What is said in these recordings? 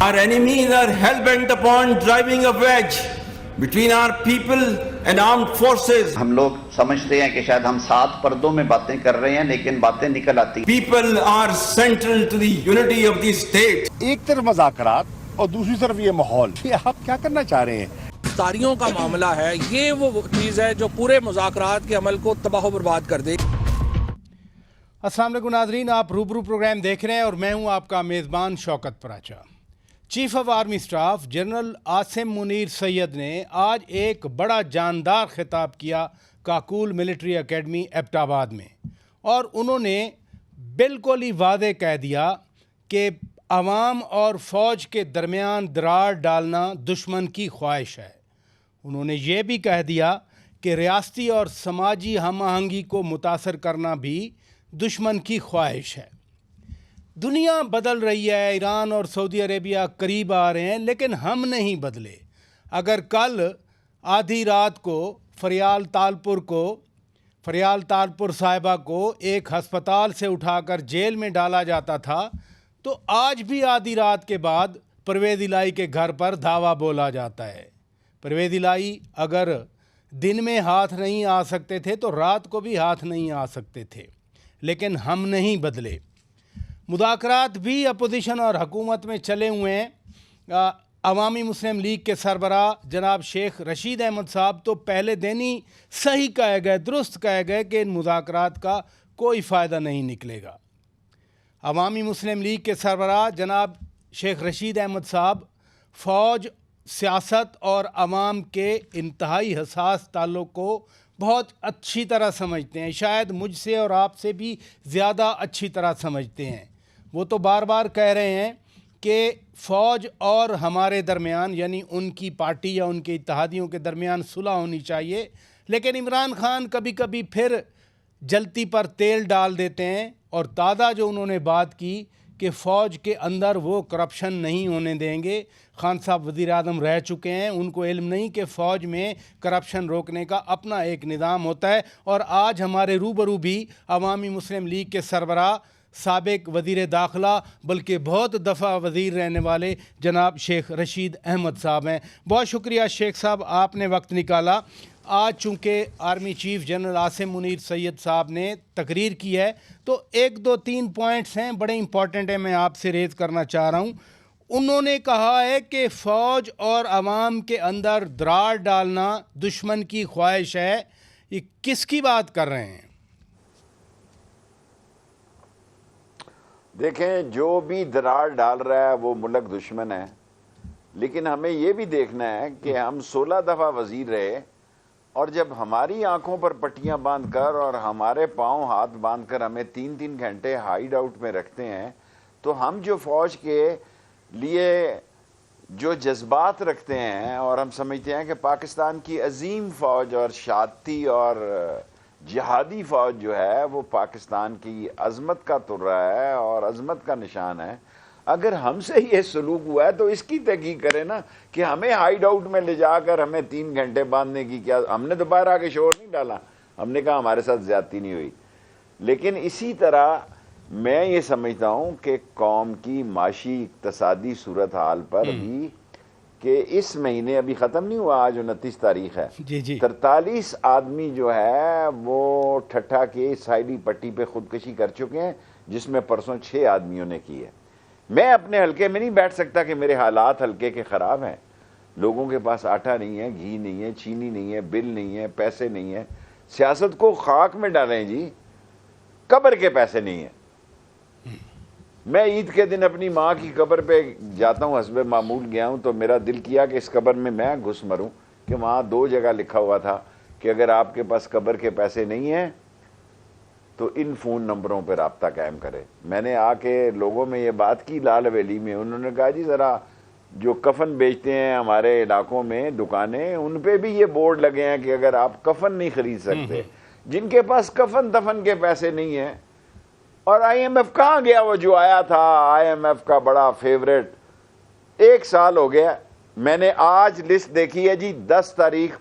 Our enemies are hell-bent upon driving a wedge between our people and armed forces. ہم لوگ سمجھتے ہیں کہ شاید ہم 7 پردوں میں باتیں کر رہے ہیں لیکن باتیں نکل آتی ہیں. People are central to the unity of the state. ایک طرف مذاکرات اور دوسری طرف یہ ماحول، یہ آپ کیا کرنا چاہ رہے ہیں؟ تاریوں کا معاملہ ہے، یہ وہ چیز ہے جو پورے مذاکرات کے عمل کو تباہ و برباد کر دے. السلام علیکم ناظرین، آپ روبرو پروگرام دیکھ رہے ہیں اور میں ہوں آپ کا میزبان Shaukat Paracha. Chief of army staff general Asim Munir Syed نے آج ایک بڑا جاندار خطاب کیا کاکول ملٹری اکیڈمی ایبٹ آباد میں، اور انہوں نے بالکل ہی واضح کہہ دیا کہ عوام اور فوج کے درمیان دراڑ ڈالنا دشمن کی خواہش ہے. انہوں نے یہ بھی کہہ دیا کہ ریاستی اور سماجی ہم آہنگی کو متاثر کرنا بھی دشمن کی خواہش ہے. دنیا بدل رہی ہے، ایران اور سعودی عربیہ قریب آ رہے ہیں، لیکن ہم نہیں بدلے. اگر کل آدھی رات کو فریال تالپور صاحبہ کو ایک ہسپتال سے اٹھا کر جیل میں ڈالا جاتا تھا، تو آج بھی آدھی رات کے بعد پرویز الہی کے گھر پر دھاوا بولا جاتا ہے. پرویز الہی اگر دن میں ہاتھ نہیں آ سکتے تھے تو رات کو بھی ہاتھ نہیں آ سکتے تھے. لیکن ہم نہیں بدلے. مذاکرات بھی اپوزیشن اور حکومت میں چلے ہوئے ہیں. عوامی مسلم لیگ کے سربراہ جناب شیخ رشید احمد صاحب تو پہلے دن ہی صحیح کہے گئے، درست کہے گئے کہ ان مذاکرات کا کوئی فائدہ نہیں نکلے گا. عوامی مسلم لیگ کے سربراہ جناب شیخ رشید احمد صاحب فوج، سیاست اور عوام کے انتہائی حساس تعلق کو بہت اچھی طرح سمجھتے ہیں، شاید مجھ سے اور آپ سے بھی زیادہ اچھی طرح سمجھتے ہیں. وہ تو بار بار کہہ رہے ہیں کہ فوج اور ہمارے درمیان، یعنی ان کی پارٹی یا ان کے اتحادیوں کے درمیان صلح ہونی چاہیے. لیکن عمران خان کبھی کبھی پھر جلتی پر تیل ڈال دیتے ہیں، اور تازہ جو انہوں نے بات کی کہ فوج کے اندر وہ کرپشن نہیں ہونے دیں گے. خان صاحب وزیر اعظم رہ چکے ہیں، ان کو علم نہیں کہ فوج میں کرپشن روکنے کا اپنا ایک نظام ہوتا ہے. اور آج ہمارے روبرو بھی عوامی مسلم لیگ کے سربراہ، سابق وزیر داخلہ بلکہ بہت دفعہ وزیر رہنے والے جناب شیخ رشید احمد صاحب ہیں. بہت شکریہ شیخ صاحب، آپ نے وقت نکالا. آج چونکہ army chief general Asim Munir Syed صاحب نے تقریر کی ہے، تو 1 2 3 پوائنٹس ہیں بڑے امپورٹنٹ ہیں، میں آپ سے ریز کرنا چاہ رہا ہوں. انہوں نے کہا ہے کہ فوج اور عوام کے اندر دراڑ ڈالنا دشمن کی خواہش ہے. یہ کس کی بات کر رہے ہیں؟ دیکھیں، جو بھی دراڑ ڈال رہا ہے وہ ملک دشمن ہے. لیکن ہمیں یہ بھی دیکھنا ہے کہ ہم 16 دفعہ وزیر رہے، اور جب ہماری آنکھوں پر پٹیاں باندھ کر اور ہمارے پاؤں ہاتھ باندھ کر ہمیں 3 گھنٹے ہائیڈ آؤٹ میں رکھتے ہیں، تو ہم جو فوج کے لیے جو جذبات رکھتے ہیں، اور ہم سمجھتے ہیں کہ پاکستان کی عظیم فوج اور شاتی اور جہادی فوج جو ہے وہ پاکستان کی عظمت کا ترہ ہے اور عظمت کا نشان ہے، اگر ہم سے یہ سلوک ہوا ہے تو اس کی تحقیق کریں نا کہ ہمیں ہائیڈ آؤٹ میں لے جا کر ہمیں 3 گھنٹے باندھنے کی کیا. ہم نے تو باہر آ کے شور نہیں ڈالا، ہم نے کہا ہمارے ساتھ زیادتی نہیں ہوئی. لیکن اسی طرح میں یہ سمجھتا ہوں کہ قوم کی معاشی اقتصادی صورتحال پر بھی، کہ اس مہینے ابھی ختم نہیں ہوا، آج 29 تاریخ ہے، 43 آدمی جو ہے وہ ٹھٹھا کے ساحلی پٹی پہ خودکشی کر چکے ہیں، جس میں پرسوں 6 آدمیوں نے کی ہے. میں اپنے حلقے میں نہیں بیٹھ سکتا کہ میرے حالات حلقے کے خراب ہیں. لوگوں کے پاس آٹا نہیں ہے، گھی نہیں ہے، چینی نہیں ہے، بل نہیں ہے، پیسے نہیں ہے. سیاست کو خاک میں ڈالیں جی، قبر کے پیسے نہیں ہیں. میں عید کے دن اپنی ماں کی قبر پہ جاتا ہوں، حسب معمول گیا ہوں، تو میرا دل کیا کہ اس قبر میں گھس مروں، کہ وہاں 2 جگہ لکھا ہوا تھا کہ اگر آپ کے پاس قبر کے پیسے نہیں ہیں تو ان فون نمبروں پہ رابطہ قائم کرے. میں نے آ کے لوگوں میں یہ بات کی لال حویلی میں، انہوں نے کہا جی ذرا جو کفن بیچتے ہیں ہمارے علاقوں میں دکانیں، ان پہ بھی یہ بورڈ لگے ہیں کہ اگر آپ کفن نہیں خرید سکتے، جن کے پاس کفن دفن کے پیسے نہیں ہیں. اور آئی ایم ایف کہاں گیا وہ جو آیا تھا، آئی ایم ایف کا بڑا فیوریٹ؟ 1 سال ہو گیا. میں نے آج لسٹ دیکھی ہے جی، 10 تاریخ،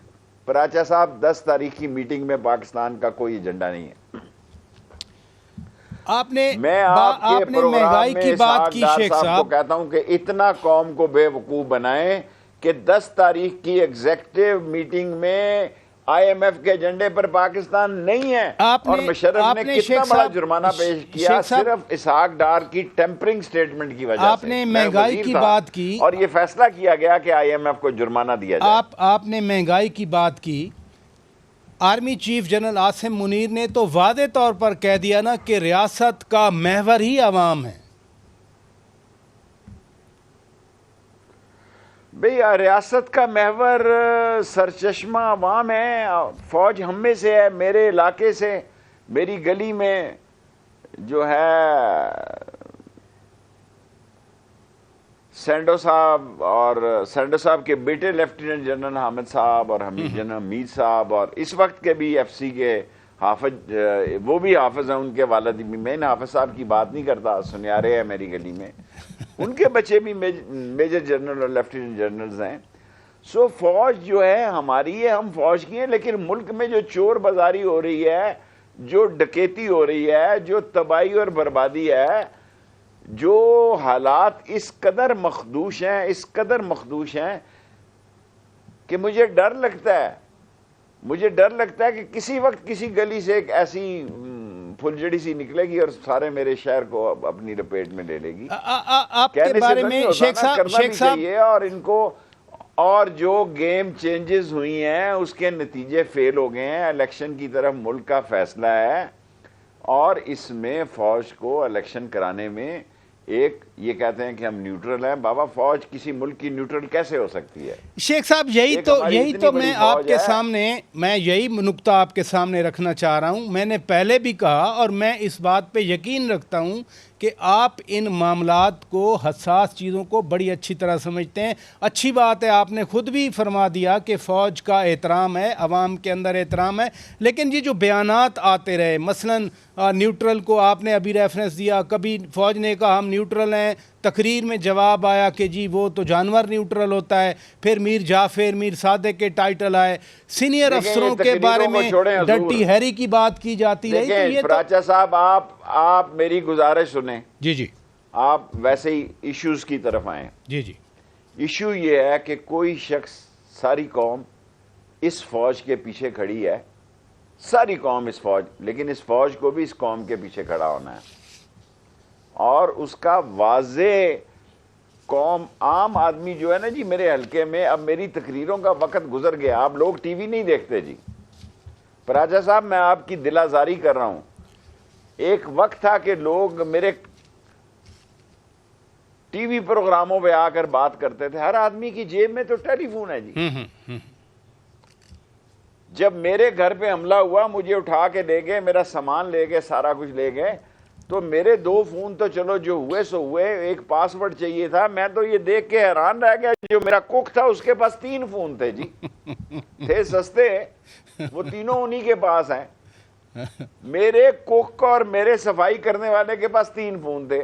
پراچا صاحب 10 تاریخ کی میٹنگ میں پاکستان کا کوئی ایجنڈا نہیں ہے. آپ نے میں آپ کے پروگرام مہنگائی میں کی بات اسحاق کی ڈار شیخ صاحب کو صاحب، کہتا ہوں کہ اتنا قوم کو بے وقوف بنائیں کہ 10 تاریخ کی ایگزیکٹو میٹنگ میں آئی ایم ایف کے ایجنڈے پر پاکستان نہیں ہے، اور مشرف نے کتنا بڑا جرمانہ پیش کیا صرف اسحاق ڈار کی ٹیمپرنگ سٹیٹمنٹ کی وجہ سے۔ آپ نے مہنگائی کی بات کی اور یہ فیصلہ کیا گیا کہ آئی ایم ایف کو جرمانہ دیا جائے۔ آپ نے مہنگائی کی بات کی، army chief general Asim Munir نے تو واضح طور پر کہہ دیا نا کہ ریاست کا محور ہی عوام ہے۔ بھئی ریاست کا محور سرچشمہ عوام ہے، فوج ہم میں سے ہے، میرے علاقے سے، میری گلی میں جو ہے سینڈو صاحب اور سینڈو صاحب کے بیٹے لیفٹیننٹ جنرل حامد صاحب اور حمید جنرل حمید صاحب، اور اس وقت کے بھی ایف سی کے حافظ، وہ بھی حافظ ہیں، ان کے والد بھی، میں نے حافظ صاحب کی بات نہیں کرتا، سنیارے ہیں میری گلی میں، ان کے بچے بھی میجر جنرل اور لیفٹیننٹ جنرلز ہیں۔ سو فوج جو ہے ہماری ہے، ہم فوج کی ہیں، لیکن ملک میں جو چور بازاری ہو رہی ہے، جو ڈکیتی ہو رہی ہے، جو تباہی اور بربادی ہے، جو حالات اس قدر مخدوش ہیں کہ مجھے ڈر لگتا ہے کہ کسی وقت کسی گلی سے ایک ایسی پھلجڑی سی نکلے گی اور سارے میرے شہر کو اپنی لپیٹ میں لے لے گی۔ آپ کے بارے میں شیخ صاحب اور ان کو، اور جو گیم چینجز ہوئی ہیں اس کے نتیجے فیل ہو گئے ہیں، الیکشن کی طرف ملک کا فیصلہ ہے، اور اس میں فوج کو الیکشن کرانے میں یہ کہتے ہیں کہ ہم نیوٹرل ہیں۔ بابا فوج کسی ملک کی نیوٹرل کیسے ہو سکتی ہے؟ شیخ صاحب یہی تو میں آپ کے سامنے، میں یہی نقطہ آپ کے سامنے رکھنا چاہ رہا ہوں۔ میں نے پہلے بھی کہا اور میں اس بات پہ یقین رکھتا ہوں کہ آپ ان معاملات کو، حساس چیزوں کو بڑی اچھی طرح سمجھتے ہیں۔ اچھی بات ہے، آپ نے خود بھی فرما دیا کہ فوج کا احترام ہے، عوام کے اندر احترام ہے، لیکن یہ جو بیانات آتے رہے، مثلاً نیوٹرل کو آپ نے ابھی ریفرنس دیا، کبھی فوج نے کہا ہم نیوٹرل ہیں، تقریر میں جواب آیا کہ جی وہ تو جانور نیوٹرل ہوتا ہے، پھر میر جعفر، میر صادق کے ٹائٹل آئے، سینئر افسروں کے بارے میں ڈرٹی ہیری کی بات کی جاتی ہے۔ دیکھیں پراچا صاحب، آپ میری گزارش سنیں، جی آپ ویسے ہی ایشوز کی طرف آئیں۔ جی ایشو یہ ہے کہ کوئی شخص، ساری قوم اس فوج کے پیچھے کھڑی ہے، ساری قوم اس فوج، لیکن اس فوج کو بھی اس قوم کے پیچھے کھڑا ہونا ہے، اور اس کا واضح قوم، عام آدمی جو ہے نا جی میرے حلقے میں، اب میری تقریروں کا وقت گزر گیا، آپ لوگ ٹی وی نہیں دیکھتے جی۔ پراچا صاحب میں آپ کی دل آزاری کر رہا ہوں، ایک وقت تھا کہ لوگ میرے ٹی وی پروگراموں پہ آ کر بات کرتے تھے، ہر آدمی کی جیب میں تو ٹیلی فون ہے جی۔ جب میرے گھر پہ حملہ ہوا، مجھے اٹھا کے لے گئے، میرا سامان لے گئے، سارا کچھ لے گئے، تو میرے 2 فون تو چلو جو ہوئے سو ہوئے، ایک پاس ورڈ چاہیے تھا۔ میں تو یہ دیکھ کے حیران رہ گیا، جو میرا کوک تھا اس کے پاس 3 فون تھے جی، تھے سستے، وہ تینوں انہی کے پاس ہیں۔ میرے کوک اور میرے صفائی کرنے والے کے پاس 3 فون تھے۔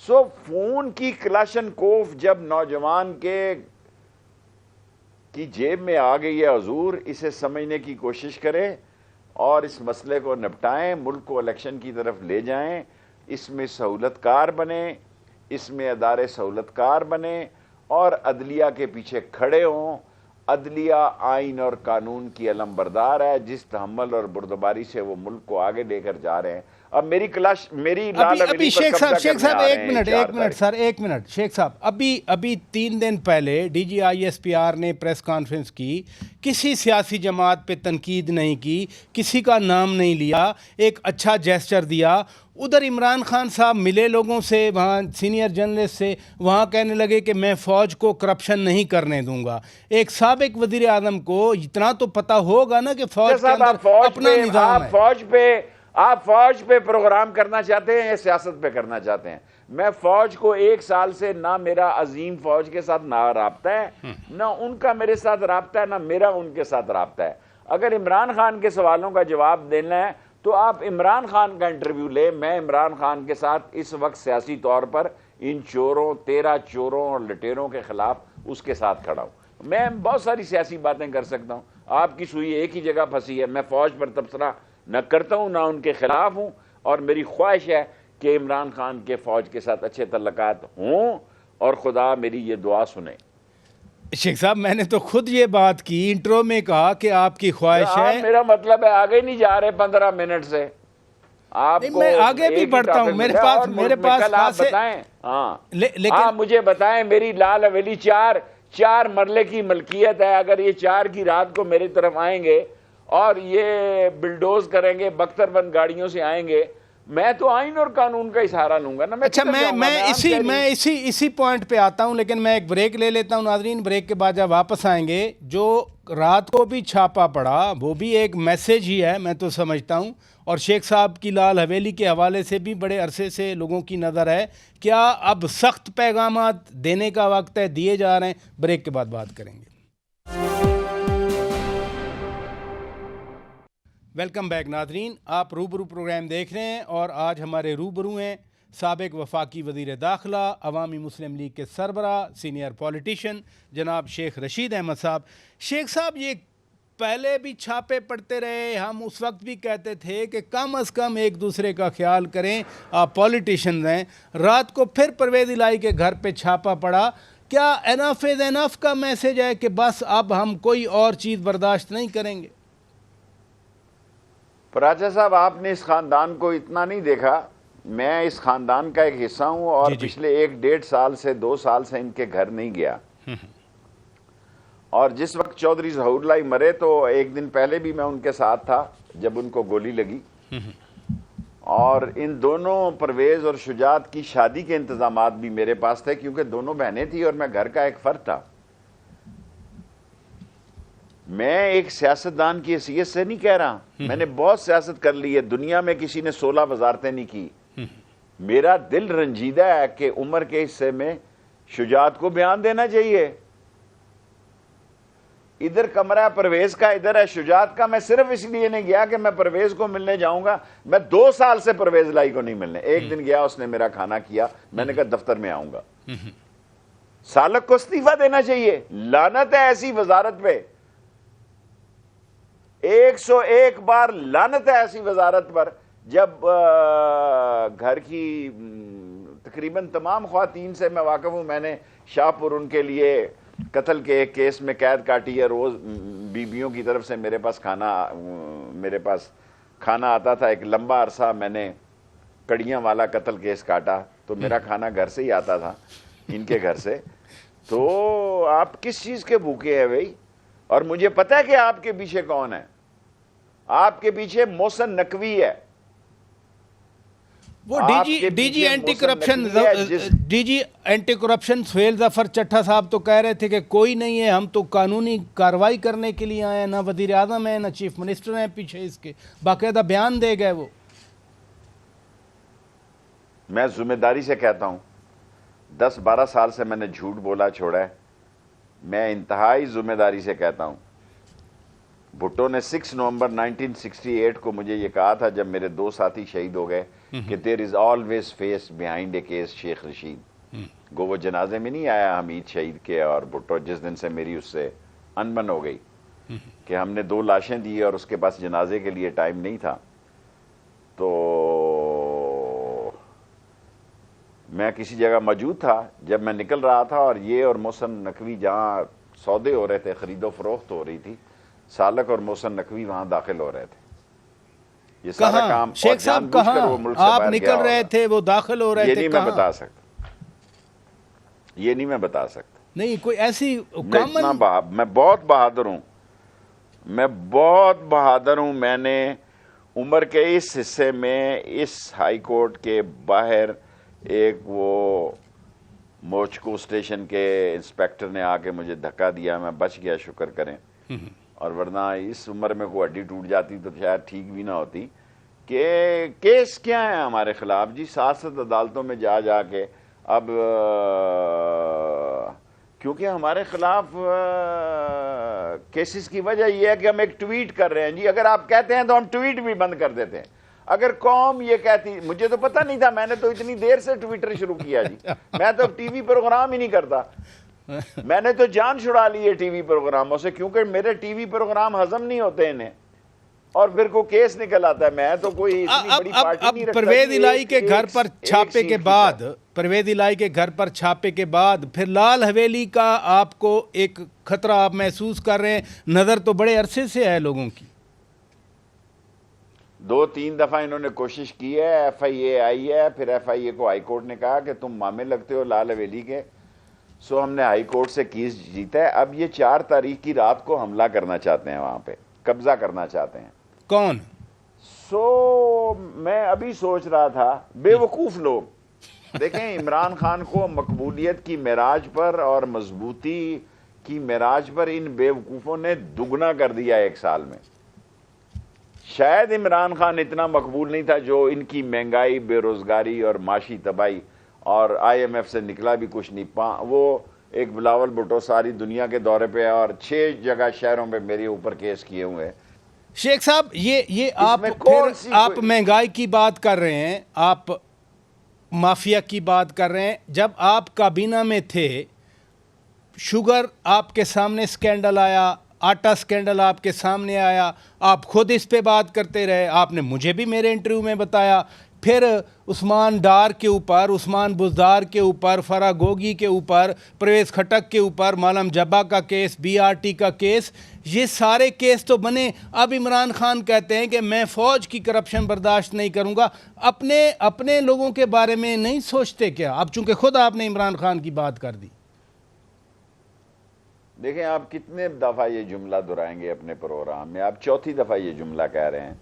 سو فون کی کلاشن کوف جب نوجوان کی جیب میں آ گئی ہے حضور، اسے سمجھنے کی کوشش کرے اور اس مسئلے کو نپٹائیں، ملک کو الیکشن کی طرف لے جائیں، اس میں سہولت کار بنیں، اس میں ادارے سہولت کار بنیں اور عدلیہ کے پیچھے کھڑے ہوں۔ عدلیہ آئین اور قانون کی علم بردار ہے، جس تحمل اور بردباری سے وہ ملک کو آگے لے کر جا رہے ہیں۔ اب میری لال ابھی شیخ صاحب ایک منٹ شیخ صاحب، ابھی 3 دن پہلے D G I S P R نے پریس کانفرنس کی، کسی سیاسی جماعت پہ تنقید نہیں کی، کسی کا نام نہیں لیا، ایک اچھا جیسچر دیا۔ ادھر عمران خان صاحب ملے لوگوں سے، وہاں سینئر جرنلسٹ سے، وہاں کہنے لگے کہ میں فوج کو کرپشن نہیں کرنے دوں گا۔ ایک سابق وزیر اعظم کو اتنا تو پتہ ہوگا نا کہ فوج کے اندر اپنا نظام ہے۔ آپ فوج پہ پروگرام کرنا چاہتے ہیں یا سیاست پہ کرنا چاہتے ہیں؟ میں فوج کو 1 سال سے نہ میرا عظیم فوج کے ساتھ نہ رابطہ ہے، نہ ان کا میرے ساتھ رابطہ ہے، نہ میرا ان کے ساتھ رابطہ ہے۔ اگر عمران خان کے سوالوں کا جواب دینا ہے تو آپ عمران خان کا انٹرویو لیں۔ میں عمران خان کے ساتھ اس وقت سیاسی طور پر ان چوروں، 13 چوروں اور لٹیروں کے خلاف اس کے ساتھ کھڑا ہوں۔ میں بہت ساری سیاسی باتیں کر سکتا ہوں، آپ کی سوئی ایک ہی جگہ پھنسی ہے۔ میں فوج پر تبصرہ نہ کرتا ہوں، نہ ان کے خلاف ہوں، اور میری خواہش ہے کہ عمران خان کے فوج کے ساتھ اچھے تعلقات ہوں اور خدا میری یہ دعا سنے. شیخ صاحب میں نے تو خود یہ بات کی انٹرو میں کہا کہ آپ کی خواہش ہے. میرا مطلب ہے آگے نہیں جا رہے 15 منٹ سے. آپ کو میں آگے بھی بڑھتا ہوں. میرے پاس آپ بتائیں. ہاں مجھے بتائیں. میری لال حویلی 4 مرلے کی ملکیت ہے. اگر یہ 4 کی رات کو میری طرف آئیں گے اور یہ بلڈوز کریں گے, بختر بند گاڑیوں سے آئیں گے, میں تو آئین اور قانون کا سہارا لوں گا نا. اچھا میں اسی پوائنٹ پہ آتا ہوں, لیکن میں ایک بریک لے لیتا ہوں ناظرین. بریک کے بعد جب واپس آئیں گے, جو رات کو بھی چھاپا پڑا وہ بھی ایک میسیج ہی ہے میں تو سمجھتا ہوں, اور شیخ صاحب کی لال حویلی کے حوالے سے بھی بڑے عرصے سے لوگوں کی نظر ہے. کیا اب سخت پیغامات دینے کا وقت ہے, دیے جا رہے ہیں؟ بریک کے بعد بات کریں گے. ویلکم بیک ناظرین, آپ روبرو پروگرام دیکھ رہے ہیں اور آج ہمارے روبرو ہیں سابق وفاقی وزیر داخلہ, عوامی مسلم لیگ کے سربراہ, سینئر پولیٹیشین جناب شیخ رشید احمد صاحب. شیخ صاحب یہ پہلے بھی چھاپے پڑتے رہے, ہم اس وقت بھی کہتے تھے کہ کم از کم ایک دوسرے کا خیال کریں, آپ پولیٹیشنز ہیں. رات کو پھر پرویز الہی کے گھر پہ چھاپا پڑا. کیا انف از انف کا میسج ہے کہ بس اب ہم کوئی اور چیز برداشت نہیں کریں گے؟ پراچا صاحب, آپ نے اس خاندان کو اتنا نہیں دیکھا. میں اس خاندان کا ایک حصہ ہوں اور پچھلے 1-1.5 سال سے 2 سال سے ان کے گھر نہیں گیا. اور جس وقت چودھری ظہور اللہ مرے تو ایک دن پہلے بھی میں ان کے ساتھ تھا جب ان کو گولی لگی. اور ان دونوں پرویز اور شجاعت کی شادی کے انتظامات بھی میرے پاس تھے, کیونکہ دونوں بہنیں تھیں اور میں گھر کا ایک فرد تھا. میں ایک سیاستدان کی حیثیت سے نہیں کہہ رہا, میں نے بہت سیاست کر لی ہے. دنیا میں کسی نے 16 وزارتیں نہیں کی. میرا دل رنجیدہ ہے کہ عمر کے حصے میں شجاعت کو بیان دینا چاہیے. ادھر کمرہ پرویز کا, ادھر ہے شجاعت کا. میں صرف اس لیے نہیں گیا کہ میں پرویز کو ملنے جاؤں گا. میں 2 سال سے پرویز الہی کو نہیں ملنے. ایک دن گیا, اس نے میرا کھانا کیا, میں نے کہا دفتر میں آؤں گا. سالک کو استعفیٰ دینا چاہیے. لعنت ہے ایسی وزارت پہ, 101 بار لعنت ہے ایسی وزارت پر. جب گھر کی تقریباً تمام خواتین سے میں واقف ہوں. میں نے شاہپور ان کے لیے قتل کے ایک کیس میں قید کاٹی ہے. روز بیویوں کی طرف سے میرے پاس کھانا آتا تھا. ایک لمبا عرصہ میں نے کڑیاں والا قتل کیس کاٹا, تو میرا کھانا گھر سے ہی آتا تھا, ان کے گھر سے. تو آپ کس چیز کے بھوکے ہیں بھائی؟ اور مجھے پتہ ہے کہ آپ کے پیچھے کون ہے. آپ کے پیچھے محسن نقوی ہے. وہ D G anti corruption Sohail Zafar Chattha صاحب تو کہہ رہے تھے کہ کوئی نہیں ہے, ہم تو قانونی کارروائی کرنے کے لیے آئے ہیں. نہ وزیر اعظم ہے, نہ چیف منسٹر ہیں پیچھے اس کے. باقاعدہ بیان دے گئے وہ. میں ذمہ داری سے کہتا ہوں, 10-12 سال سے میں نے جھوٹ بولا چھوڑا ہے. میں انتہائی ذمہ داری سے کہتا ہوں. بھٹو نے 6 نومبر 1968 کو مجھے یہ کہا تھا جب میرے 2 ساتھی شہید ہو گئے کہ there is always face behind a case Sheikh Rashid. گو وہ جنازے میں نہیں آیا حمید شہید کے اور بھٹو, جس دن سے میری اس سے انبن ہو گئی کہ ہم نے 2 لاشیں دی اور اس کے پاس جنازے کے لیے ٹائم نہیں تھا. تو میں کسی جگہ موجود تھا جب میں نکل رہا تھا, اور یہ اور محسن نقوی جہاں سودے ہو رہے تھے, خرید و فروخت ہو رہی تھی, سالک اور محسن نقوی وہاں داخل ہو رہے تھے. یہ سارا کام شیخ صاحب کہاں آپ نکل رہے تھے, وہ داخل ہو رہے تھے؟ یہ نہیں میں بتا سکتا, یہ نہیں میں بتا سکتا. نہیں کوئی ایسی میں بہت بہادر ہوں, میں بہت بہادر ہوں. میں نے عمر کے اس حصے میں اس ہائی کورٹ کے باہر ایک وہ موچکو اسٹیشن کے انسپیکٹر نے آ کے مجھے دھکا دیا, میں بچ گیا, شکر کریں. اور ورنہ اس عمر میں کوئی ہڈی ٹوٹ جاتی تو شاید ٹھیک بھی نہ ہوتی. کہ کیس کیا ہے ہمارے خلاف جی؟ 7 عدالتوں میں جا کے اب کیونکہ ہمارے خلاف کیسز کی وجہ یہ ہے کہ ہم ایک ٹویٹ کر رہے ہیں جی. اگر آپ کہتے ہیں تو ہم ٹویٹ بھی بند کر دیتے ہیں. اگر قوم یہ کہتی, مجھے تو پتہ نہیں تھا, میں نے تو اتنی دیر سے ٹویٹر شروع کیا جی. میں تو ٹی وی پروگرام ہی نہیں کرتا. میں نے تو جان چھڑا لی ہے ٹی وی پروگراموں سے, کیونکہ میرے ٹی وی پروگرام ہضم نہیں ہوتے انہیں. اور پھر کو کیس نکل آتا ہے. میں تو کوئی اتنی بڑی پارٹی نہیں رکھتا. پرویز الہی کے گھر پر چھاپے کے بعد پرویز الہی کے گھر پر چھاپے کے بعد پھر لال حویلی کا آپ کو ایک خطرہ آپ محسوس کر رہے ہیں؟ نظر تو بڑے عرصے سے ہے لوگوں کی. 2-3 دفعہ انہوں نے کوشش کی ہے, ایف آئی اے آئی ہے, پھر ایف آئی اے کو ہائی کورٹ نے کہا کہ تم مامے لگتے ہو لال حویلی کے, سو ہم نے ہائی کورٹ سے کیس جیتا ہے. اب یہ 4 تاریخ کی رات کو حملہ کرنا چاہتے ہیں, وہاں پہ قبضہ کرنا چاہتے ہیں. کون؟ سو میں ابھی سوچ رہا تھا, بے وقوف لوگ. دیکھیں عمران خان کو مقبولیت کی معراج پر اور مضبوطی کی معراج پر ان بے وقوفوں نے دگنا کر دیا 1 سال میں. شاید عمران خان اتنا مقبول نہیں تھا جو ان کی مہنگائی, بے روزگاری اور معاشی تباہی, اور آئی ایم ایف سے نکلا بھی کچھ نہیں. وہ ایک بلاول بھٹو ساری دنیا کے دورے پہ ہے اور 6 جگہ شہروں پہ میرے اوپر کیس کیے ہوئے ہیں. شیخ صاحب یہ آپ مہنگائی کی بات کر رہے ہیں, آپ مافیا کی بات کر رہے ہیں. جب آپ کابینہ میں تھے, شوگر آپ کے سامنے سکینڈل آیا, آٹا سکینڈل آپ کے سامنے آیا, آپ خود اس پہ بات کرتے رہے, آپ نے مجھے بھی میرے انٹرویو میں بتایا. پھر عثمان ڈار کے اوپر, عثمان بزدار کے اوپر, فرا گوگی کے اوپر, پرویز خٹک کے اوپر, مالم جبا کا کیس, بی آر ٹی کا کیس, یہ سارے کیس تو بنے. اب عمران خان کہتے ہیں کہ میں فوج کی کرپشن برداشت نہیں کروں گا. اپنے لوگوں کے بارے میں نہیں سوچتے کیا؟ اب چونکہ خود آپ نے عمران خان کی بات کر دی. دیکھیں آپ کتنے دفعہ یہ جملہ دہرائیں گے اپنے پروگرام میں؟ آپ 4تھی دفعہ یہ جملہ کہہ رہے ہیں.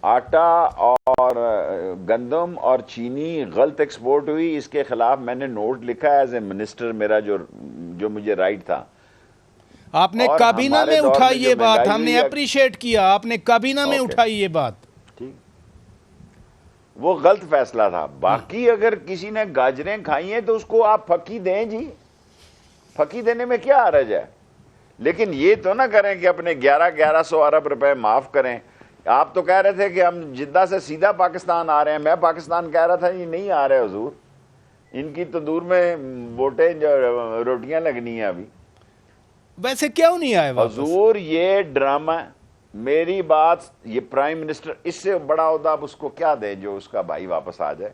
آٹا اور گندم اور چینی غلط ایکسپورٹ ہوئی, اس کے خلاف میں نے نوٹ لکھا ایز اے منسٹر, میرا جو مجھے رائٹ تھا. آپ نے کابینہ میں اٹھائی یہ بات, ہم نے اپریشیٹ کیا, آپ نے کابینہ میں اٹھائی یہ بات. ٹھیک, وہ غلط فیصلہ تھا. باقی اگر کسی نے گاجریں کھائی ہیں تو اس کو آپ پھکی دیں جی, پھکی دینے میں کیا حرج ہے. لیکن یہ تو نہ کریں کہ اپنے 1100 ارب روپے معاف کریں. آپ تو کہہ رہے تھے کہ ہم جدہ سے سیدھا پاکستان آ رہے ہیں, میں پاکستان کہہ رہا تھا یہ نہیں آ رہے حضور, ان کی تندور میں بوٹیں جو روٹیاں لگنی ہیں ابھی. ویسے کیوں نہیں آئے حضور؟ یہ ڈرامہ, میری بات, یہ پرائم منسٹر, اس سے بڑا عہدہ آپ اس کو کیا دیں جو اس کا بھائی واپس آ جائے؟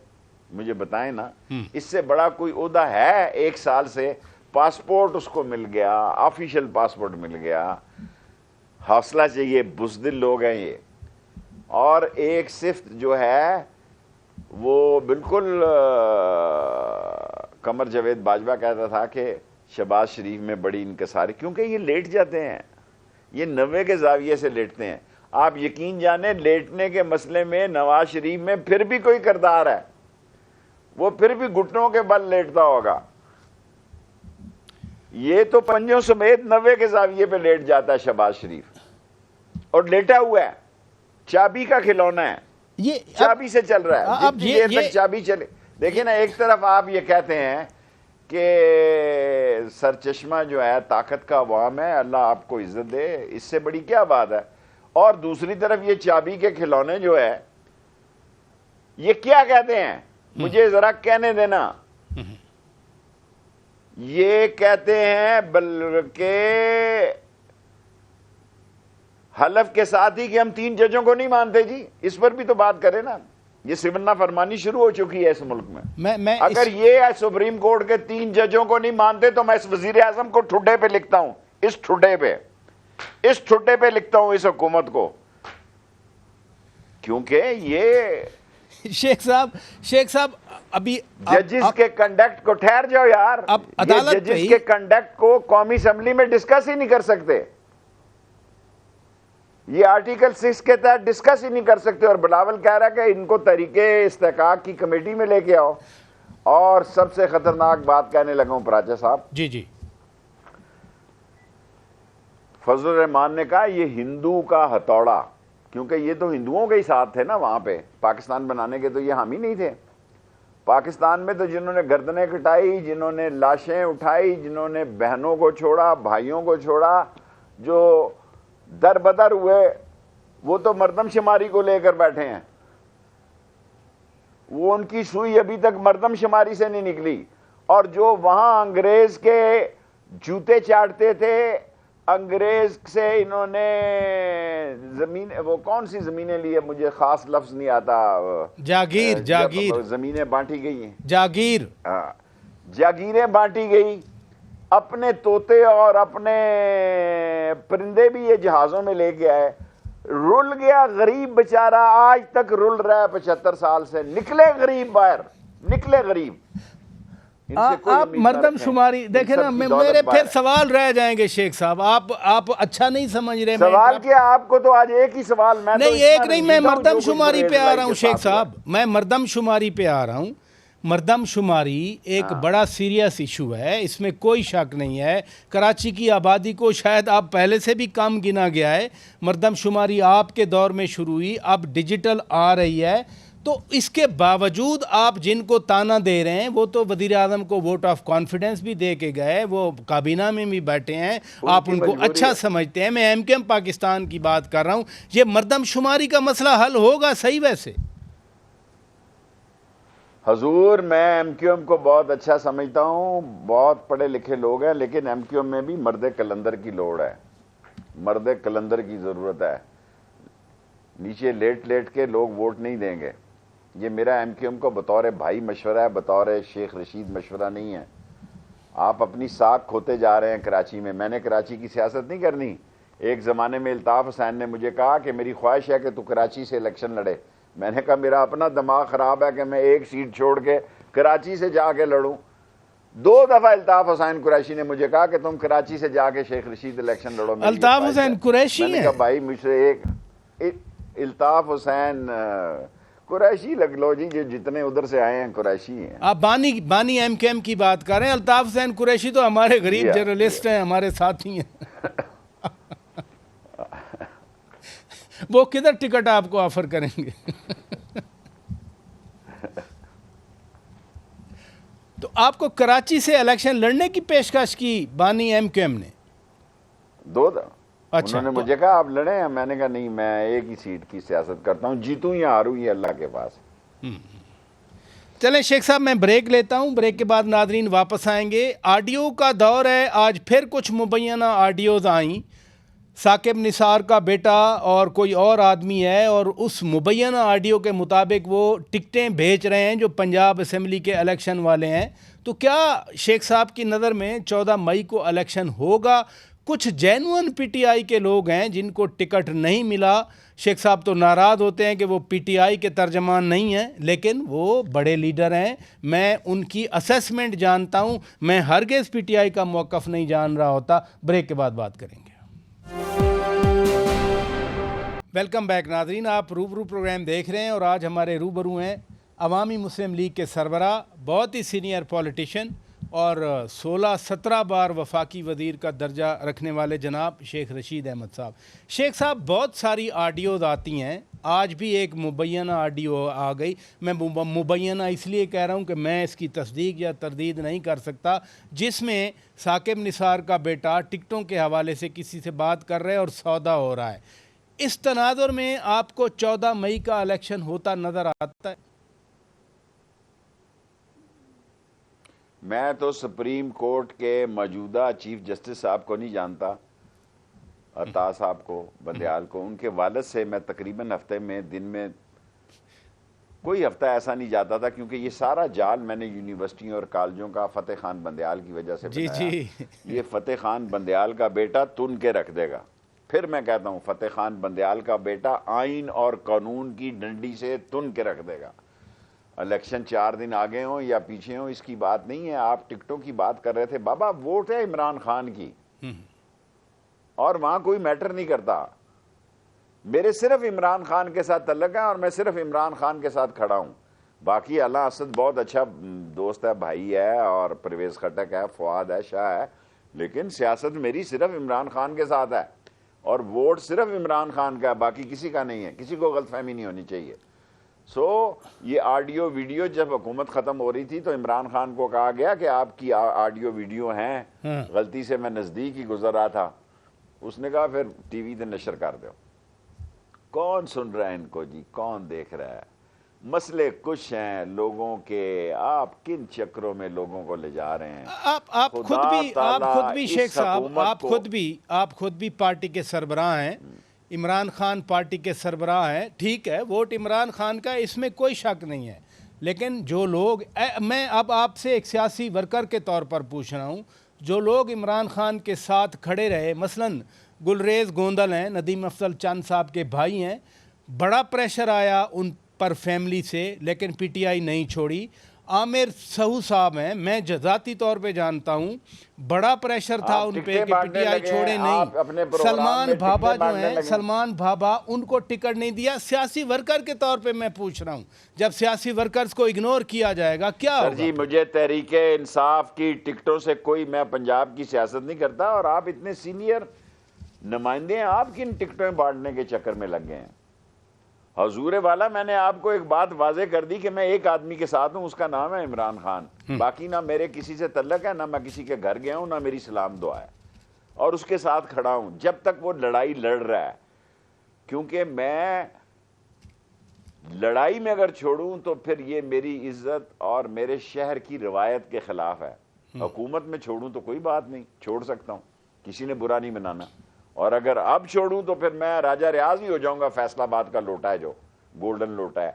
مجھے بتائیں نا, اس سے بڑا کوئی عہدہ ہے؟ 1 سال سے پاسپورٹ اس کو مل گیا, آفیشیل پاسپورٹ مل گیا. حوصلہ چاہیے, بزدل لوگ ہیں یہ. اور ایک صفت جو ہے وہ بالکل قمر جاوید باجوہ کہتا تھا کہ شہباز شریف میں بڑی انکساری, کیونکہ یہ لیٹ جاتے ہیں, یہ 90 کے زاویے سے لیٹتے ہیں. آپ یقین جانیں لیٹنے کے مسئلے میں نواز شریف میں پھر بھی کوئی کردار ہے, وہ پھر بھی گھٹنوں کے بل لیٹتا ہوگا. یہ تو پنجوں سمیت 90 کے زاویے پہ لیٹ جاتا ہے شہباز شریف, اور لیٹا ہوا ہے, چابی کا کھلونا ہے, یہ چابی سے چل رہا ہے. جتنی دیر تک چابی چلے. دیکھیں نا, ایک طرف آپ یہ کہتے ہیں کہ سرچشمہ جو ہے طاقت کا عوام ہے, اللہ آپ کو عزت دے, اس سے بڑی کیا بات ہے. اور دوسری طرف یہ چابی کے کھلونے جو ہے, یہ کیا کہتے ہیں مجھے ذرا کہنے دینا. یہ کہتے ہیں بلکہ حلف کے ساتھ ہی کہ ہم 3 ججوں کو نہیں مانتے. جی اس پر بھی تو بات کریں نا, یہ سمنا فرمانی شروع ہو چکی ہے اس ملک میں. اگر یہ سپریم کورٹ کے 3 ججوں کو نہیں مانتے تو میں اس وزیر اعظم کو ٹھڈے پہ لکھتا ہوں, اس ٹھڈے پہ لکھتا ہوں اس حکومت کو, کیونکہ یہ شیخ صاحب ابھی ججز کے کنڈکٹ کو, ٹھہر جاؤ یار, ججز کے کنڈکٹ کو قومی اسمبلی میں ڈسکس ہی نہیں کر سکتے. یہ آرٹیکل 6 کے تحت ڈسکس ہی نہیں کر سکتے. اور بلاول کہہ رہا ہے کہ ان کو طریقے استحقاق کی کمیٹی میں لے کے آؤ. اور سب سے خطرناک بات کہنے لگا ہوں پراچا صاحب, جی فضل الرحمان نے کہا یہ ہندو کا ہتھوڑا, کیونکہ یہ تو ہندوؤں کے ہی ساتھ تھے نا وہاں پہ, پاکستان بنانے کے تو یہ حامی نہیں تھے. پاکستان میں تو جنہوں نے گردنیں کٹائی, جنہوں نے لاشیں اٹھائی, جنہوں نے بہنوں کو چھوڑا, بھائیوں کو چھوڑا, جو در بدر ہوئے, وہ تو مردم شماری کو لے کر بیٹھے ہیں. وہ ان کی سوئی ابھی تک مردم شماری سے نہیں نکلی. اور جو وہاں انگریز کے جوتے چاٹتے تھے, انگریز سے انہوں نے زمین، وہ کون سی زمینیں لی ہے مجھے خاص لفظ نہیں آتا، جاگیر زمینیں بانٹی گئی ہیں، جاگیر، ہاں جاگیریں بانٹی گئی، اپنے طوطے اور اپنے پرندے بھی یہ جہازوں میں لے کے آئے، رل گیا غریب بیچارہ، آج تک رل رہا ہے 75 سال سے، نکلے غریب باہر، نکلے غریب۔ آپ مردم شماری دیکھیں نا، میرے پھر سوال رہ جائیں گے شیخ صاحب، آپ اچھا نہیں سمجھ رہے۔ سوال کیا آپ کو؟ تو آج ایک ہی سوال، میں نہیں ایک نہیں، میں مردم شماری پہ آ رہا ہوں شیخ صاحب، میں مردم شماری پہ آ رہا ہوں۔ مردم شماری ایک بڑا سیریس ایشو ہے، اس میں کوئی شک نہیں ہے۔ کراچی کی آبادی کو شاید اب پہلے سے بھی کم گنا گیا ہے۔ مردم شماری آپ کے دور میں شروع ہوئی، اب ڈیجیٹل آ رہی ہے، تو اس کے باوجود آپ جن کو تانا دے رہے ہیں وہ تو وزیر اعظم کو ووٹ آف کانفیڈنس بھی دے کے گئے، وہ کابینہ میں بھی بیٹھے ہیں، آپ ان کو اچھا سمجھتے ہیں۔ میں ایم پاکستان کی بات کر رہا ہوں۔ یہ مردم شماری کا مسئلہ حل ہوگا صحیح؟ ویسے حضور میں ایم کیو ایم کو بہت اچھا سمجھتا ہوں، بہت پڑھے لکھے لوگ ہیں، لیکن ایم کیو ایم میں بھی مرد کلندر کی لوڑ ہے، مرد کلندر کی ضرورت ہے۔ نیچے لیٹ لیٹ کے لوگ ووٹ نہیں دیں گے۔ یہ میرا ایم کیو ایم کو بطور بھائی مشورہ ہے، بطور شیخ رشید مشورہ نہیں ہے۔ آپ اپنی ساکھ کھوتے جا رہے ہیں کراچی میں نے کراچی کی سیاست نہیں کرنی۔ ایک زمانے میں الطاف حسین نے مجھے کہا کہ میری خواہش ہے کہ تو کراچی سے الیکشن لڑے۔ میں نے کہا میرا اپنا دماغ خراب ہے کہ میں ایک سیٹ چھوڑ کے کراچی سے جا کے لڑوں۔ 2 دفعہ الطاف حسین قریشی نے مجھے کہا کہ تم کراچی سے جا کے شیخ رشید الیکشن لڑو۔ الطاف حسین قریشی میں نے کہا بھائی مجھ سے ایک الطاف حسین قریشی لگ لو جی، جتنے ادھر سے آئے ہیں قریشی ہیں۔ آپ بانی ایم کیو ایم کی بات کر رہے ہیں، الطاف حسین قریشی تو ہمارے غریب جرنلسٹ ہیں، ہمارے ساتھی ہیں۔ وہ کدھر ٹکٹ آپ کو آفر کریں گے؟ تو آپ کو کراچی سے الیکشن لڑنے کی پیشکش کی بانی ایم کیو ایم نے؟ 2 دفعہ انہوں نے مجھے کہا آپ لڑیں ہیں، میں نے کہا نہیں، میں ایک ہی سیٹ کی سیاست کرتا ہوں، جیتوں یا ہاروں یہ اللہ کے پاس۔ چلیں شیخ صاحب میں بریک لیتا ہوں، بریک کے بعد ناظرین واپس آئیں گے۔ آڈیو کا دور ہے، آج پھر کچھ مبینہ آڈیوز آئیں۔ ثاقب نثار کا بیٹا اور کوئی اور آدمی ہے، اور اس مبینہ آڈیو کے مطابق وہ ٹکٹیں بھیج رہے ہیں جو پنجاب اسمبلی کے الیکشن والے ہیں۔ تو کیا شیخ صاحب کی نظر میں 14 مئی کو الیکشن ہوگا؟ کچھ جینون پی ٹی آئی کے لوگ ہیں جن کو ٹکٹ نہیں ملا، شیخ صاحب تو ناراض ہوتے ہیں کہ وہ پی ٹی آئی کے ترجمان نہیں ہیں، لیکن وہ بڑے لیڈر ہیں، میں ان کی اسیسمنٹ جانتا ہوں، میں ہرگز پی ٹی آئی کا موقف نہیں جان رہا ہوتا۔ بریک کے بعد بات کریں گے۔ ویلکم بیک ناظرین، آپ روبرو پروگرام دیکھ رہے ہیں، اور آج ہمارے روبرو ہیں عوامی مسلم لیگ کے سربراہ، بہت ہی سینئر پولیٹیشین اور 16-17 بار وفاقی وزیر کا درجہ رکھنے والے جناب شیخ رشید احمد صاحب۔ شیخ صاحب بہت ساری آڈیوز آتی ہیں، آج بھی ایک مبینہ آڈیو آ گئی۔ میں مبینہ اس لیے کہہ رہا ہوں کہ میں اس کی تصدیق یا تردید نہیں کر سکتا، جس میں ثاقب نثار کا بیٹا ٹکٹوں کے حوالے سے کسی سے بات کر رہے ہیں اور سودا ہو رہا ہے۔ اس تناظر میں آپ کو 14 مئی کا الیکشن ہوتا نظر آتا ہے؟ میں تو سپریم کورٹ کے موجودہ چیف جسٹس صاحب کو نہیں جانتا، عطا صاحب کو، بندیال کو، ان کے والد سے میں تقریباً ہفتے میں دن میں کوئی ہفتہ ایسا نہیں جاتا تھا، کیونکہ یہ سارا جال میں نے یونیورسٹیوں اور کالجوں کا فتح خان بندیال کی وجہ سے بنایا۔ یہ فتح خان بندیال کا بیٹا تن کے رکھ دے گا۔ پھر میں کہتا ہوں فتح خان بندیال کا بیٹا آئین اور قانون کی ڈنڈی سے تن کے رکھ دے گا۔ الیکشن 4 دن آگے ہوں یا پیچھے ہوں اس کی بات نہیں ہے۔ آپ ٹکٹوں کی بات کر رہے تھے، بابا ووٹ ہے عمران خان کی، اور وہاں کوئی میٹر نہیں کرتا۔ میرے صرف عمران خان کے ساتھ تعلق ہے اور میں صرف عمران خان کے ساتھ کھڑا ہوں۔ باقی اللہ اسد بہت اچھا دوست ہے، بھائی ہے، اور پرویز خٹک ہے، فواد ہے، شاہ ہے، لیکن سیاست میری صرف عمران خان کے ساتھ ہے، اور ووٹ صرف عمران خان کا ہے، باقی کسی کا نہیں ہے۔ کسی کو غلط فہمی نہیں ہونی چاہیے۔ یہ آڈیو ویڈیو جب حکومت ختم ہو رہی تھی تو عمران خان کو کہا گیا کہ آپ کی آڈیو ویڈیو ہیں، غلطی سے میں نزدیک ہی گزر رہا تھا۔ اس نے کہا پھر ٹی وی تے نشر کر دو۔ کون سن رہا ہے ان کو جی؟ کون دیکھ رہا ہے؟ مسئلے کچھ ہیں لوگوں کے، آپ کن چکروں میں لوگوں کو لے جا رہے ہیں؟ آپ خود بھی شیخ صاحب، آپ خود بھی پارٹی کے سربراہ ہیں، عمران خان پارٹی کے سربراہ ہیں، ٹھیک ہے ووٹ عمران خان کا، اس میں کوئی شک نہیں ہے، لیکن جو لوگ، میں اب آپ سے ایک سیاسی ورکر کے طور پر پوچھ رہا ہوں، جو لوگ عمران خان کے ساتھ کھڑے رہے، مثلاً گلریز گوندل ہیں، ندیم افضل چند صاحب کے بھائی ہیں، بڑا پریشر آیا ان پر فیملی سے، لیکن پی ٹی آئی نہیں چھوڑی۔ عامر سہو صاحب ہیں، میں ذاتی طور پہ جانتا ہوں، بڑا پریشر تھا ان پہ کہ پی ٹی آئی چھوڑے نہیں۔ سلمان بھابا جو ہیں، سلمان بھابا، ان کو ٹکٹ نہیں دیا۔ سیاسی ورکر کے طور پہ میں پوچھ رہا ہوں، جب سیاسی ورکرز کو اگنور کیا جائے گا کیا ہوگا؟ سر جی، مجھے تحریک انصاف کی ٹکٹوں سے کوئی، میں پنجاب کی سیاست نہیں کرتا، اور آپ اتنے سینئر نمائندے ہیں، آپ کن ٹکٹیں بانٹنے کے چکر میں لگ گئے ہیں؟ حضور والا، میں نے آپ کو ایک بات واضح کر دی کہ میں ایک آدمی کے ساتھ ہوں، اس کا نام ہے عمران خان، باقی نہ میرے کسی سے تعلق ہے، نہ میں کسی کے گھر گیا ہوں، نہ میری سلام دعا ہے، اور اس کے ساتھ کھڑا ہوں جب تک وہ لڑائی لڑ رہا ہے، کیونکہ میں لڑائی میں اگر چھوڑوں تو پھر یہ میری عزت اور میرے شہر کی روایت کے خلاف ہے۔ حکومت میں چھوڑوں تو کوئی بات نہیں، چھوڑ سکتا ہوں، کسی نے برا نہیں منانا، اور اگر اب چھوڑوں تو پھر میں راجہ ریاض ہی ہو جاؤں گا، فیصل آباد کا لوٹا ہے جو گولڈن لوٹا ہے۔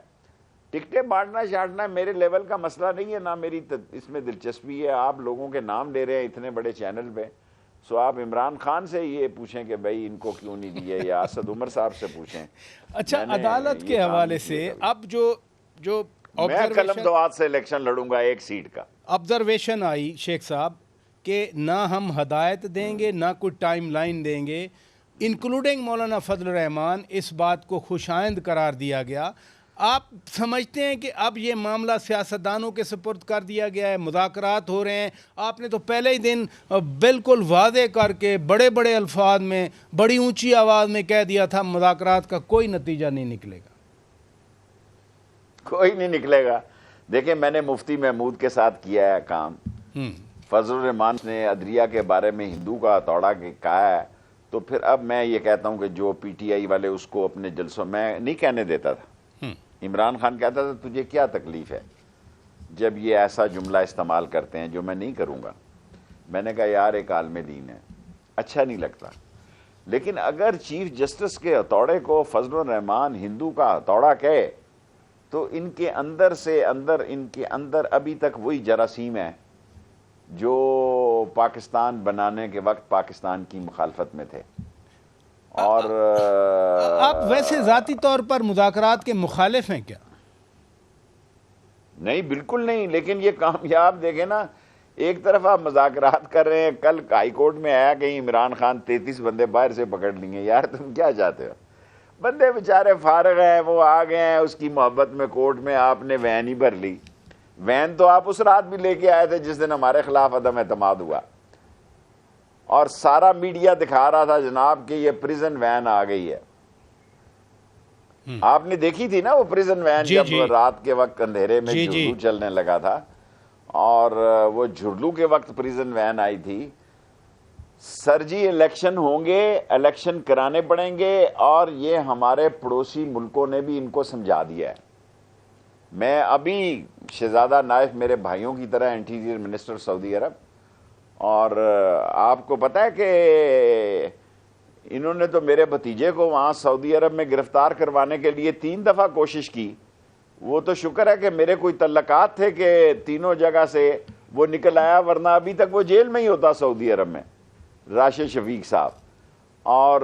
ٹکٹیں بانٹنا شانٹنا میرے لیول کا مسئلہ نہیں ہے، نہ میری اس میں دلچسپی ہے۔ آپ لوگوں کے نام لے رہے ہیں اتنے بڑے چینل پہ، سو آپ عمران خان سے یہ پوچھیں کہ بھائی ان کو کیوں نہیں دیے، یا اسد عمر صاحب سے پوچھیں۔ اچھا، عدالت کے حوالے سے اب جو میں قلم دوات سے الیکشن لڑوں گا 1 سیٹ کا۔ آبزرویشن آئی شیخ صاحب کہ نہ ہم ہدایت دیں گے، نہ کوئی ٹائم لائن دیں گے، انکلوڈنگ مولانا فضل الرحمان، اس بات کو خوشائند قرار دیا گیا۔ آپ سمجھتے ہیں کہ اب یہ معاملہ سیاستدانوں کے سپرد کر دیا گیا ہے، مذاکرات ہو رہے ہیں؟ آپ نے تو پہلے ہی دن بالکل واضح کر کے بڑے بڑے الفاظ میں، بڑی اونچی آواز میں کہہ دیا تھا مذاکرات کا کوئی نتیجہ نہیں نکلے گا۔ کوئی نہیں نکلے گا۔ دیکھیں، میں نے مفتی محمود کے ساتھ کیا ہے کام، فضل الرحمان نے عدلیہ کے بارے میں ہندو کا ہتھوڑا کہا ہے، تو پھر اب میں یہ کہتا ہوں کہ جو پی ٹی آئی والے اس کو اپنے جلسوں میں نہیں کہنے دیتا تھا، عمران خان کہتا تھا تجھے کیا تکلیف ہے جب یہ ایسا جملہ استعمال کرتے ہیں جو میں نہیں کروں گا۔ میں نے کہا یار ایک عالم دین ہے، اچھا نہیں لگتا، لیکن اگر چیف جسٹس کے ہتھوڑے کو فضل الرحمان ہندو کا ہتھوڑا کہے تو ان کے اندر سے ان کے اندر ابھی تک وہی جراثیم ہے جو پاکستان بنانے کے وقت پاکستان کی مخالفت میں تھے۔ اور آپ ویسے ذاتی طور پر مذاکرات کے مخالف ہیں کیا؟ نہیں، بالکل نہیں، لیکن یہ کامیاب دیکھیں نا، ایک طرف آپ مذاکرات کر رہے ہیں، کل ہائی کورٹ میں آیا کہیں عمران خان 33 بندے باہر سے پکڑ لیے، یار تم کیا چاہتے ہو؟ بندے بیچارے فارغ ہیں، وہ آ گئے ہیں اس کی محبت میں کورٹ میں، آپ نے وین ہی بھر لی۔ وین تو آپ اس رات بھی لے کے آئے تھے جس دن ہمارے خلاف عدم اعتماد ہوا، اور سارا میڈیا دکھا رہا تھا جناب کہ یہ پریزن وین آ گئی ہے۔ آپ نے دیکھی تھی نا وہ پریزن وین، جب رات کے وقت اندھیرے میں جھرلو چلنے لگا تھا، اور وہ جھرلو کے وقت پریزن وین آئی تھی۔ سر جی الیکشن ہوں گے، الیکشن کرانے پڑیں گے، اور یہ ہمارے پڑوسی ملکوں نے بھی ان کو سمجھا دیا ہے۔ میں ابھی شہزادہ نائف میرے بھائیوں کی طرح انٹیریئر منسٹر سعودی عرب، اور آپ کو پتہ ہے کہ انہوں نے تو میرے بھتیجے کو وہاں سعودی عرب میں گرفتار کروانے کے لیے 3 دفعہ کوشش کی۔ وہ تو شکر ہے کہ میرے کوئی تعلقات تھے کہ تینوں جگہ سے وہ نکل آیا، ورنہ ابھی تک وہ جیل میں ہی ہوتا سعودی عرب میں، راشد شفیق صاحب۔ اور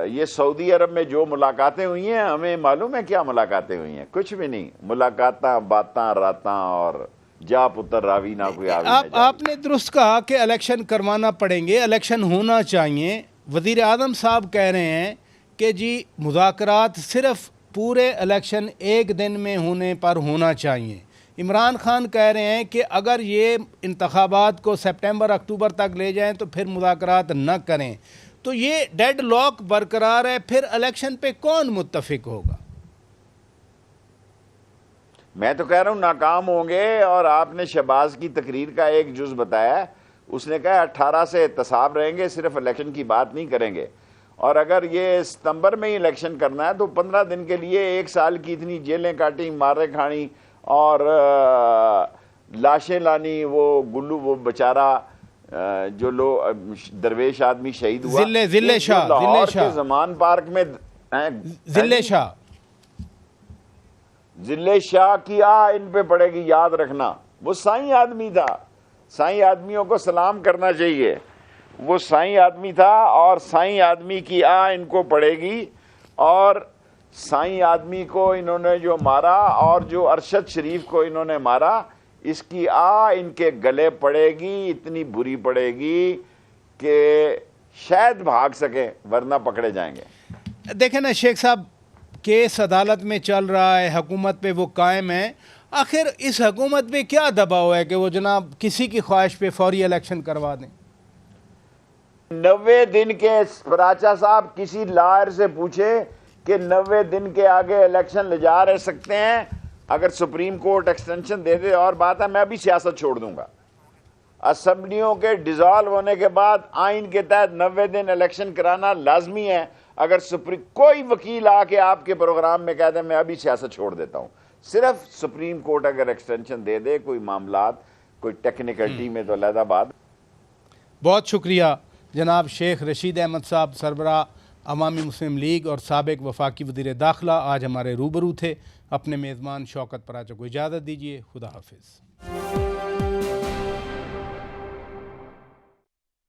یہ سعودی عرب میں جو ملاقاتیں ہوئی ہیں، ہمیں معلوم ہے کیا ملاقاتیں ہوئی ہیں، کچھ بھی نہیں، ملاقاتاں باتاں راتاں، اور جا پتر راوی نہ کوئی آوی نہ جاوی۔ آپ نے درست کہا کہ الیکشن کروانا پڑیں گے، الیکشن ہونا چاہیے۔ وزیر اعظم صاحب کہہ رہے ہیں کہ جی مذاکرات صرف پورے الیکشن 1 دن میں ہونے پر ہونا چاہیے۔ عمران خان کہہ رہے ہیں کہ اگر یہ انتخابات کو سپٹمبر اکتوبر تک لے جائیں تو پھر مذاکرات نہ کریں، تو یہ ڈیڈ لاک برقرار ہے، پھر الیکشن پہ کون متفق ہوگا؟ میں تو کہہ رہا ہوں ناکام ہوں گے۔ اور آپ نے شہباز کی تقریر کا ایک جز بتایا، اس نے کہا 18 سے احتساب رہیں گے، صرف الیکشن کی بات نہیں کریں گے۔ اور اگر یہ ستمبر میں ہی الیکشن کرنا ہے تو 15 دن کے لیے 1 سال کی اتنی جیلیں کاٹی، مارے کھانی اور لاشیں لانی. وہ گلو وہ بیچارہ جو درویش آدمی شہید ہوا ذلِ شاہ لاہور کے زمان پارک میں ذلِ شاہ ذلِ شاہ کی ان پہ پڑے گی. یاد رکھنا وہ سائیں آدمی تھا، سائیں آدمیوں کو سلام کرنا چاہیے. وہ سائیں آدمی تھا اور سائیں آدمی کی ان کو پڑے گی. اور سائیں آدمی کو انہوں نے جو مارا اور جو ارشد شریف کو انہوں نے مارا، اس کی ان کے گلے پڑے گی، اتنی بری پڑے گی کہ شاید بھاگ سکیں ورنہ پکڑے جائیں گے. دیکھیں نا شیخ صاحب، کیس عدالت میں چل رہا ہے، حکومت پہ وہ قائم ہے. آخر اس حکومت پہ کیا دباؤ ہے کہ وہ جناب کسی کی خواہش پہ فوری الیکشن کروا دیں؟ 90 دن کے فراچا صاحب کسی لائر سے پوچھے کہ 90 دن کے آگے الیکشن لے جا رہ سکتے ہیں؟ اگر سپریم کورٹ ایکسٹینشن دے دے اور بات ہے، میں بھی سیاست چھوڑ دوں گا. اسمبلیوں کے ڈیزالو ہونے کے بعد آئین کے تحت 90 دن الیکشن کرانا لازمی ہے. اگر کوئی وکیل آ کے آپ کے پروگرام میں کہہ دے میں ابھی سیاست چھوڑ دیتا ہوں، صرف سپریم کورٹ اگر ایکسٹینشن دے دے، کوئی معاملات کوئی ٹیکنیکلٹی میں تو علیحدہ بات. بہت شکریہ جناب شیخ رشید احمد صاحب، سربراہ عوامی مسلم لیگ اور سابق وفاقی وزیر داخلہ، آج ہمارے روبرو تھے. اپنے میزبان شوکت پراچا کو اجازت دیجیے. خدا حافظ.